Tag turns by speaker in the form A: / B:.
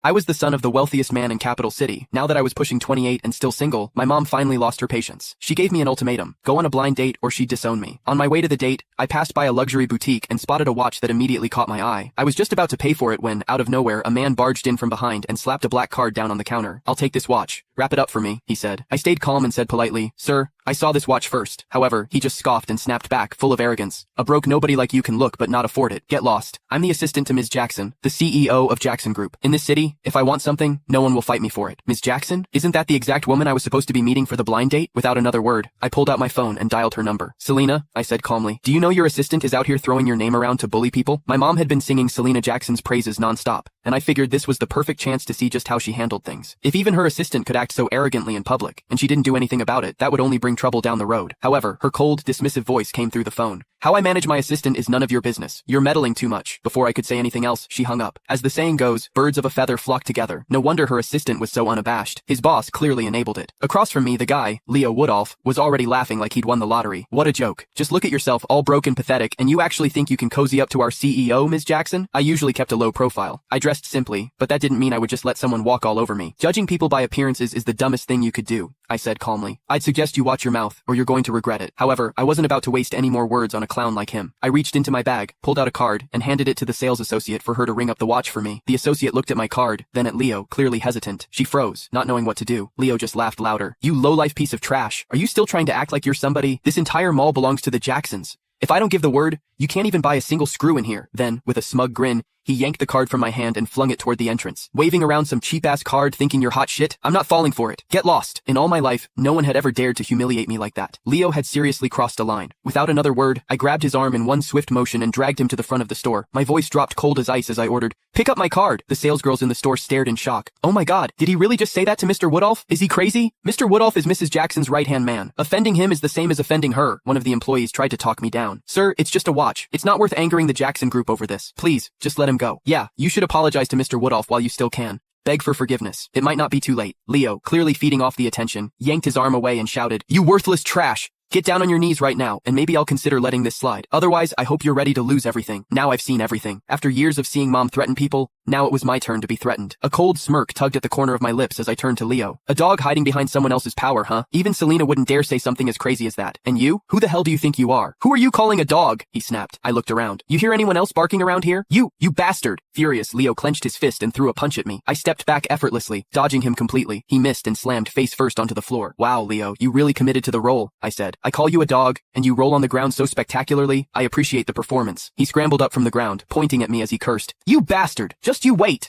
A: I was the son of the wealthiest man in Capital City. Now that I was pushing 28 and still single, my mom finally lost her patience. She gave me an ultimatum: go on a blind date or she'd disown me. On my way to the date, I passed by a luxury boutique and spotted a watch that immediately caught my eye. I was just about to pay for it when, out of nowhere, a man barged in from behind and slapped a black card down on the counter. "I'll take this watch. Wrap it up for me," he said. I stayed calm and said politely, "Sir, I saw this watch first." However, he just scoffed and snapped back, full of arrogance. "A broke nobody like you can look but not afford it. Get lost. I'm the assistant to Ms. Jackson, the CEO of Jackson Group. In this city, if I want something, no one will fight me for it." "Ms. Jackson? Isn't that the exact woman I was supposed to be meeting for the blind date?" Without another word, I pulled out my phone and dialed her number. "Selena," I said calmly, "do you know your assistant is out here throwing your name around to bully people?" My mom had been singing Selena Jackson's praises nonstop, and I figured this was the perfect chance to see just how she handled things. If even her assistant could act so arrogantly in public, and she didn't do anything about it, that would only bring trouble down the road. However, her cold, dismissive voice came through the phone. "How I manage my assistant is none of your business. You're meddling too much." Before I could say anything else, she hung up. As the saying goes, birds of a feather flock together. No wonder her assistant was so unabashed. His boss clearly enabled it. Across from me, the guy, Leo Woodolph, was already laughing like he'd won the lottery. "What a joke. Just look at yourself, all broke and pathetic, and you actually think you can cozy up to our CEO, Ms. Jackson?" I usually kept a low profile. I dressed simply, but that didn't mean I would just let someone walk all over me. "Judging people by appearances is the dumbest thing you could do," I said calmly. "I'd suggest you watch your mouth, or you're going to regret it." However, I wasn't about to waste any more words on a clown like him. I reached into my bag, pulled out a card, and handed it to the sales associate for her to ring up the watch for me. The associate looked at my card, then at Leo, clearly hesitant. She froze, not knowing what to do. Leo just laughed louder. "You low-life piece of trash. Are you still trying to act like you're somebody? This entire mall belongs to the Jacksons. If I don't give the word, you can't even buy a single screw in here." Then, with a smug grin, he yanked the card from my hand and flung it toward the entrance. "Waving around some cheap-ass card thinking you're hot shit? I'm not falling for it. Get lost." In all my life, no one had ever dared to humiliate me like that. Leo had seriously crossed a line. Without another word, I grabbed his arm in one swift motion and dragged him to the front of the store. My voice dropped cold as ice as I ordered, "Pick up my card." The salesgirls in the store stared in shock. "Oh my god, did he really just say that to Mr. Woodolph? Is he crazy?" "Mr. Woodolph is Mrs. Jackson's right-hand man. Offending him is the same as offending her." One of the employees tried to talk me down. "Sir, it's just a watch. It's not worth angering the Jackson Group over this. Please, just let him go." "Yeah, you should apologize to Mr. Woodolph while you still can. Beg for forgiveness. It might not be too late." Leo, clearly feeding off the attention, yanked his arm away and shouted, "You worthless trash! Get down on your knees right now, and maybe I'll consider letting this slide. Otherwise, I hope you're ready to lose everything." Now I've seen everything. After years of seeing Mom threaten people, now it was my turn to be threatened. A cold smirk tugged at the corner of my lips as I turned to Leo. "A dog hiding behind someone else's power, huh? Even Selena wouldn't dare say something as crazy as that. And you? Who the hell do you think you are? Who are you calling a dog?" he snapped. I looked around. "You hear anyone else barking around here? You bastard!" Furious, Leo clenched his fist and threw a punch at me. I stepped back effortlessly, dodging him completely. He missed and slammed face first onto the floor. "Wow, Leo, you really committed to the role," I said. "I call you a dog, and you roll on the ground so spectacularly. I appreciate the performance." He scrambled up from the ground, pointing at me as he cursed. "You bastard! Just you wait!"